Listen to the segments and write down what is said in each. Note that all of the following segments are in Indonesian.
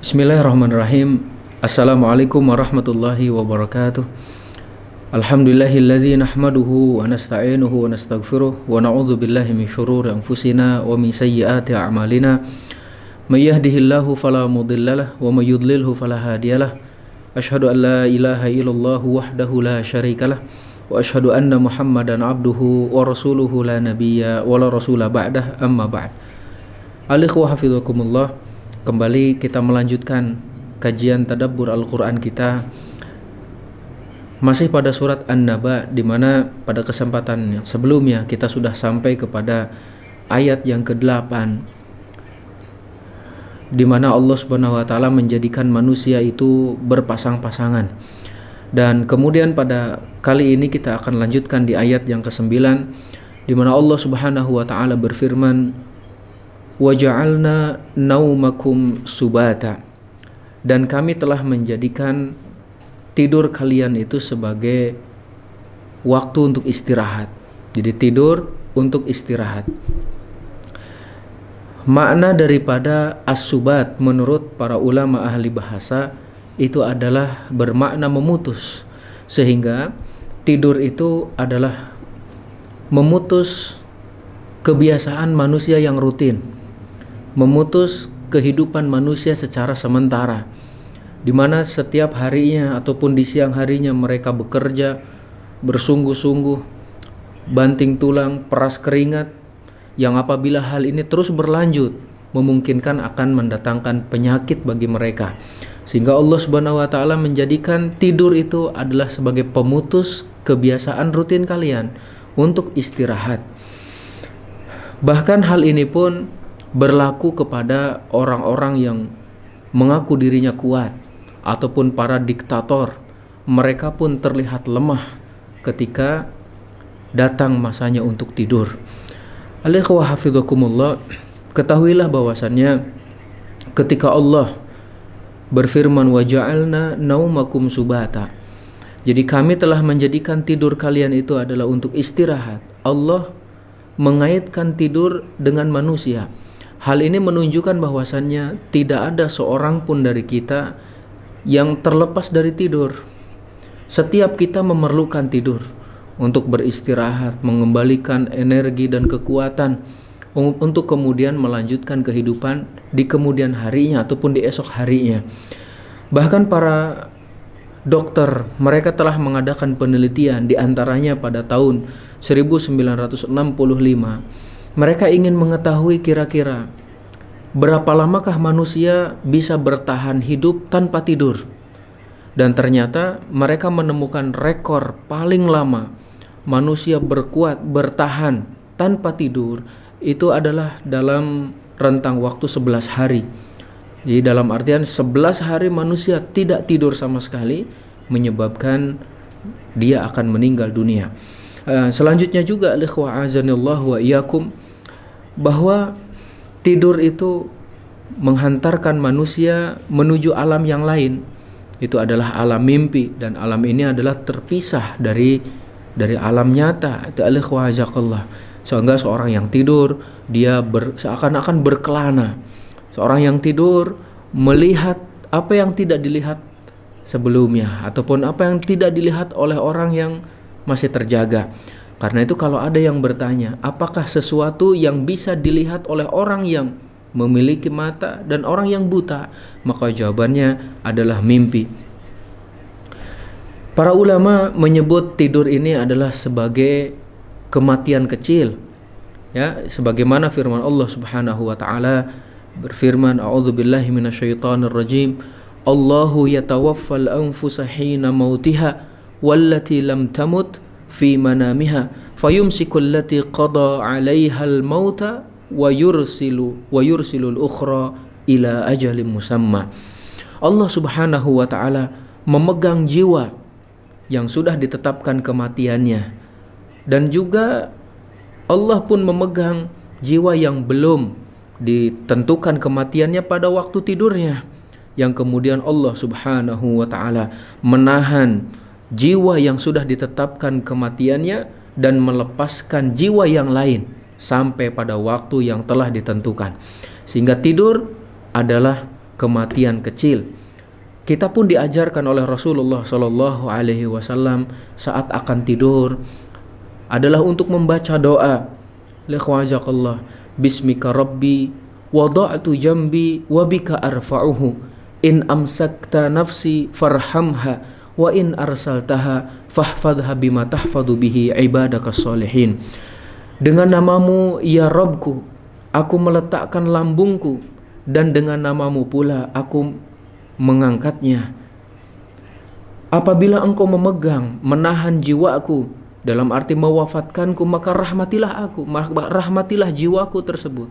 Bismillahirrahmanirrahim. Assalamualaikum warahmatullahi wabarakatuh. Alhamdulillahilladzi nahmaduhu wa nasta'inuhu wa nastaghfiruh wa na'udzu billahi min syururi anfusina wa min sayyiati a'malina. May yahdihillahu fala mudhillalah wa may yudlilhu fala hadiyalah. Asyhadu an la ilaha illallah wahdahu la syarikalah wa asyhadu anna Muhammadan abduhu wa rasuluhu la nabiyya wa la rasula ba'dah, amma ba'd. Al-ikhwah hafizakumullah, kembali kita melanjutkan kajian tadabbur Al-Quran kita, masih pada surat An-Naba, di mana pada kesempatan yang sebelumnya kita sudah sampai kepada ayat yang ke-8, di mana Allah Subhanahu wa taala menjadikan manusia itu berpasang-pasangan. Dan kemudian pada kali ini kita akan lanjutkan di ayat yang ke-9, di mana Allah Subhanahu wa taala berfirman, waja'alna naumakum subata, dan kami telah menjadikan tidur kalian itu sebagai waktu untuk istirahat. Jadi tidur untuk istirahat. Makna daripada as-subat menurut para ulama ahli bahasa itu adalah bermakna memutus, sehingga tidur itu adalah memutus kebiasaan manusia yang rutin, memutus kehidupan manusia secara sementara, di mana setiap harinya ataupun di siang harinya mereka bekerja bersungguh-sungguh, banting tulang, peras keringat, yang apabila hal ini terus berlanjut memungkinkan akan mendatangkan penyakit bagi mereka. Sehingga Allah Subhanahu wa taala menjadikan tidur itu adalah sebagai pemutus kebiasaan rutin kalian untuk istirahat. Bahkan hal ini pun berlaku kepada orang-orang yang mengaku dirinya kuat ataupun para diktator. Mereka pun terlihat lemah ketika datang masanya untuk tidur. Al-ikhwah hafizakumullah, ketahuilah bahwasannya ketika Allah berfirman waja'alna naumakum subata, jadi kami telah menjadikan tidur kalian itu adalah untuk istirahat, Allah mengaitkan tidur dengan manusia. Hal ini menunjukkan bahwasannya tidak ada seorang pun dari kita yang terlepas dari tidur. Setiap kita memerlukan tidur untuk beristirahat, mengembalikan energi dan kekuatan untuk kemudian melanjutkan kehidupan di kemudian harinya ataupun di esok harinya. Bahkan para dokter, mereka telah mengadakan penelitian, di antaranya pada tahun 1965. Mereka ingin mengetahui kira-kira berapa lamakah manusia bisa bertahan hidup tanpa tidur. Dan ternyata mereka menemukan rekor paling lama manusia bertahan tanpa tidur itu adalah dalam rentang waktu 11 hari. Jadi dalam artian 11 hari manusia tidak tidur sama sekali, menyebabkan dia akan meninggal dunia. Selanjutnya juga ikhwah azanillah wa iyyakum, bahwa tidur itu menghantarkan manusia menuju alam yang lain. Itu adalah alam mimpi, dan alam ini adalah terpisah dari alam nyata. Itu al-ikhwah jazakallah. Sehingga seorang yang tidur dia seakan-akan berkelana. Seorang yang tidur melihat apa yang tidak dilihat sebelumnya, ataupun apa yang tidak dilihat oleh orang yang masih terjaga. Karena itu kalau ada yang bertanya, apakah sesuatu yang bisa dilihat oleh orang yang memiliki mata dan orang yang buta, maka jawabannya adalah mimpi. Para ulama menyebut tidur ini adalah sebagai kematian kecil, ya, sebagaimana firman Allah Subhanahu wa taala berfirman, a'udzubillahi minasyaitonir rajim, Allahu yatawaffal anfusa hina mautiha wallati lam tamut fi manamiha fayumsiku allati qada 'alaiha al-mauta wa yursilu al-ukhra ila ajalin musamma. Allah Subhanahu wa taala memegang jiwa yang sudah ditetapkan kematiannya, dan juga Allah pun memegang jiwa yang belum ditentukan kematiannya pada waktu tidurnya, yang kemudian Allah Subhanahu wa taala menahan jiwa yang sudah ditetapkan kematiannya dan melepaskan jiwa yang lain sampai pada waktu yang telah ditentukan. Sehingga tidur adalah kematian kecil. Kita pun diajarkan oleh Rasulullah Shallallahu Alaihi Wasallam saat akan tidur adalah untuk membaca doa. Likhwajakallah, Bismika Rabbi, wada'tu jambi, wabika arfa'uhu, in amsakta nafsi farhamha, wa in arsaltaha fahfadha bima tahfadu bihi ibadaka salihin. Dengan namamu ya Rabbku, aku meletakkan lambungku, dan dengan namamu pula aku mengangkatnya. Apabila engkau memegang, menahan jiwaku, dalam arti mewafatkanku, maka rahmatilah aku, rahmatilah jiwaku tersebut.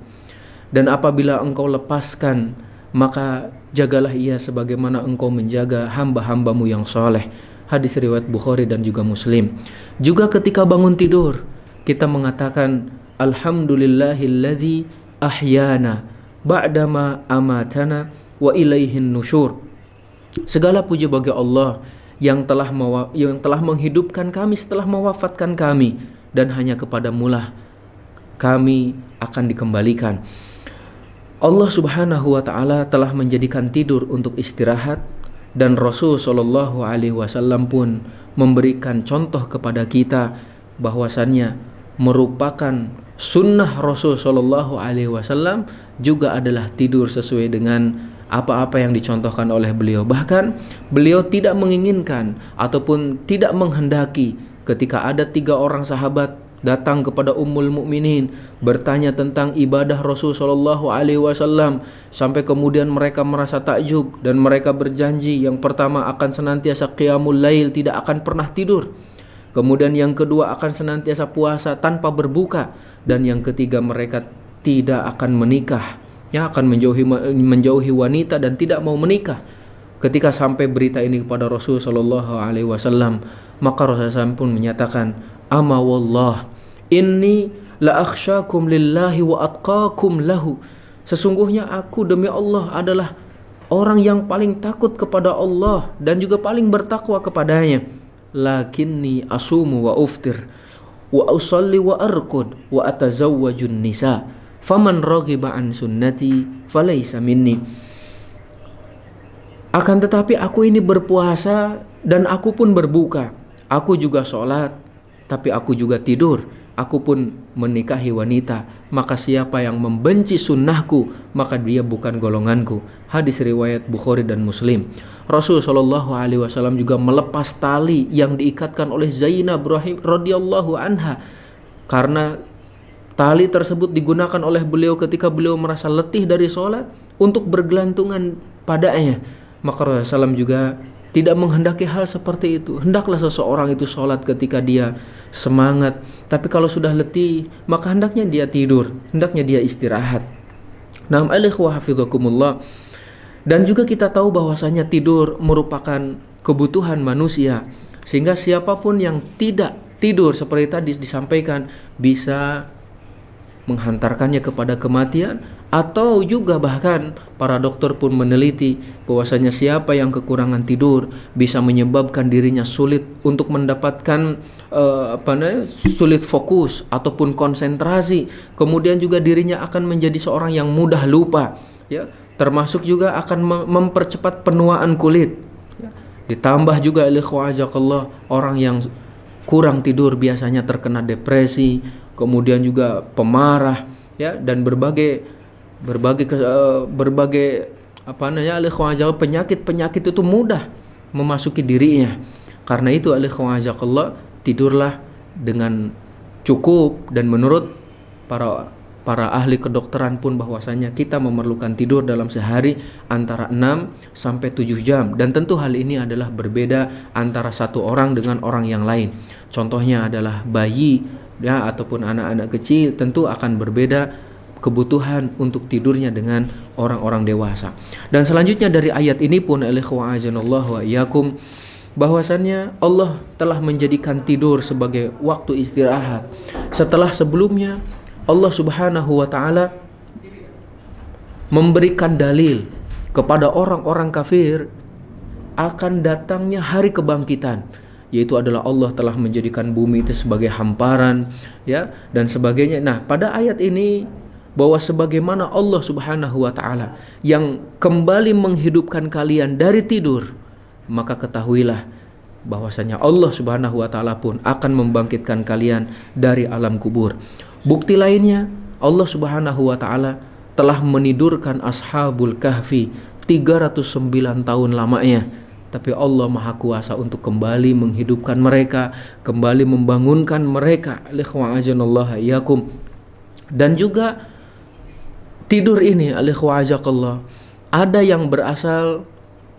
Dan apabila engkau lepaskan, maka jagalah ia sebagaimana engkau menjaga hamba-hambamu yang soleh. Hadis riwayat Bukhari dan juga Muslim. Juga ketika bangun tidur, kita mengatakan Alhamdulillahilladzi ahyana ba'dama amatana wa ilaihin nusyur. Segala puji bagi Allah yang telah menghidupkan kami setelah mewafatkan kami, dan hanya kepadamulah kami akan dikembalikan. Allah Subhanahu wa Ta'ala telah menjadikan tidur untuk istirahat, dan Rasul Shallallahu Alaihi Wasallam pun memberikan contoh kepada kita bahwasannya merupakan sunnah Rasul Shallallahu Alaihi Wasallam juga adalah tidur sesuai dengan apa-apa yang dicontohkan oleh beliau. Bahkan beliau tidak menginginkan ataupun tidak menghendaki ketika ada 3 orang sahabat datang kepada Ummul Mukminin bertanya tentang ibadah Rasul Shallallahu Alaihi Wasallam, sampai kemudian mereka merasa takjub dan mereka berjanji yang pertama akan senantiasa qiyamul lail, tidak akan pernah tidur. Kemudian yang kedua akan senantiasa puasa tanpa berbuka, dan yang ketiga mereka tidak akan menikah, ya, akan menjauhi wanita dan tidak mau menikah. Ketika sampai berita ini kepada Rasul Shallallahu Alaihi Wasallam, maka Rasulullah pun menyatakan, Ama wallah, inni la akhsyakum lillahi wa atqakum lahu. Sesungguhnya aku demi Allah adalah orang yang paling takut kepada Allah dan juga paling bertakwa kepadanya. Lakinni asumu wa uftir wa usalli wa arqud wa atazawwajun nisa. Faman raghiba an sunnati falaysa minni. Akan tetapi aku ini berpuasa dan aku pun berbuka. Aku juga sholat, tapi aku juga tidur. Aku pun menikahi wanita. Maka siapa yang membenci sunnahku, maka dia bukan golonganku. Hadis riwayat Bukhari dan Muslim. Rasul Shallallahu Alaihi Wasallam juga melepas tali yang diikatkan oleh Zainab radhiyallahu anha, karena tali tersebut digunakan oleh beliau ketika beliau merasa letih dari sholat untuk bergelantungan padanya. Maka Rasulullah SAW juga tidak menghendaki hal seperti itu. Hendaklah seseorang itu sholat ketika dia semangat, tapi kalau sudah letih maka hendaknya dia tidur, hendaknya dia istirahat. Naam alikhwa hafizakumullah. Dan juga kita tahu bahwasanya tidur merupakan kebutuhan manusia, sehingga siapapun yang tidak tidur seperti tadi disampaikan bisa menghantarkannya kepada kematian, atau juga bahkan para dokter pun meneliti bahwasanya siapa yang kekurangan tidur bisa menyebabkan dirinya sulit untuk mendapatkan sulit fokus ataupun konsentrasi, kemudian juga dirinya akan menjadi seorang yang mudah lupa, ya, termasuk juga akan mempercepat penuaan kulit, ya. Ditambah juga ikhwajakallah, orang yang kurang tidur biasanya terkena depresi, kemudian juga pemarah, ya, dan berbagai penyakit itu mudah memasuki dirinya. Karena itu alikhwajakallah, tidurlah dengan cukup, dan menurut para ahli kedokteran pun bahwasanya kita memerlukan tidur dalam sehari antara 6 sampai 7 jam, dan tentu hal ini adalah berbeda antara satu orang dengan orang yang lain. Contohnya adalah bayi, ya, ataupun anak-anak kecil tentu akan berbeda kebutuhan untuk tidurnya dengan orang-orang dewasa. Dan selanjutnya dari ayat ini pun alikhwa'azanallahu wa iyyakum, bahwasannya Allah telah menjadikan tidur sebagai waktu istirahat. Setelah sebelumnya Allah Subhanahu wa Ta'ala memberikan dalil kepada orang-orang kafir akan datangnya hari kebangkitan, yaitu adalah Allah telah menjadikan bumi itu sebagai hamparan, ya, dan sebagainya. Nah, pada ayat ini bahwa sebagaimana Allah Subhanahu wa taala yang kembali menghidupkan kalian dari tidur, maka ketahuilah bahwasanya Allah Subhanahu wa taala pun akan membangkitkan kalian dari alam kubur. Bukti lainnya, Allah Subhanahu wa taala telah menidurkan Ashabul Kahfi 309 tahun lamanya, tapi Allah Maha Kuasa untuk kembali menghidupkan mereka, kembali membangunkan mereka. Dan juga tidur ini, ada yang berasal,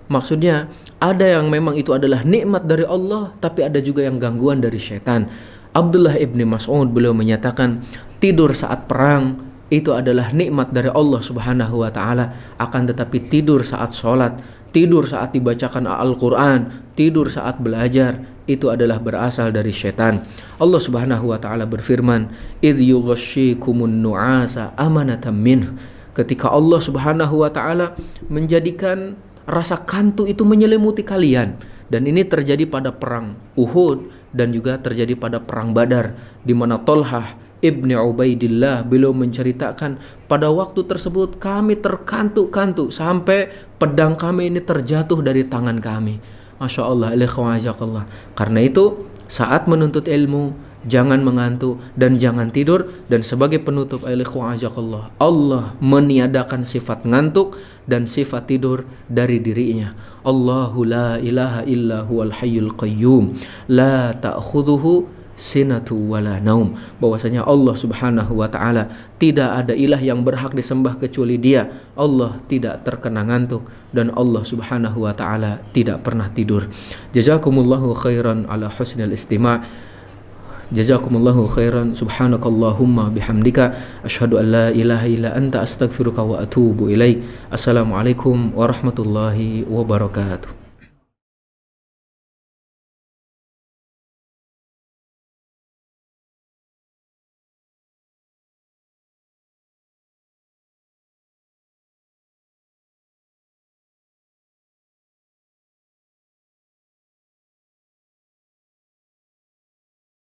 maksudnya ada yang memang itu adalah nikmat dari Allah, tapi ada juga yang gangguan dari syaitan. Abdullah ibni Mas'ud beliau menyatakan, tidur saat perang itu adalah nikmat dari Allah Subhanahu wa taala, akan tetapi tidur saat sholat, tidur saat dibacakan Al-Quran, tidur saat belajar, itu adalah berasal dari syaitan. Allah Subhanahu wa taala berfirman, idh yughashshikumun nu'asa amanatan minh. Ketika Allah Subhanahu wa taala menjadikan rasa kantuk itu menyelimuti kalian, dan ini terjadi pada perang Uhud dan juga terjadi pada perang Badar, di mana Tolhah Ibni Ubaidillah beliau menceritakan, pada waktu tersebut kami terkantuk-kantuk sampai pedang kami ini terjatuh dari tangan kami. Masya Allah, ikhwajakallah. Karena itu saat menuntut ilmu jangan mengantuk dan jangan tidur. Dan sebagai penutup, ikhwajakallah, Allah meniadakan sifat ngantuk dan sifat tidur dari dirinya. Allahu la ilaha illa huwal hayyul qayyum la ta'khudhuhu sinatu wala naum. Bahwasanya Allah Subhanahu wa taala tidak ada ilah yang berhak disembah kecuali Dia. Allah tidak terkena ngantuk dan Allah Subhanahu wa taala tidak pernah tidur. Jazakumullahu khairan ala husnil istima'. Jazakumullahu khairan. Subhanakallahumma bihamdika asyhadu an la ilaha illa anta astaghfiruka wa atubu ilaik. Assalamualaikum warahmatullahi wabarakatuh.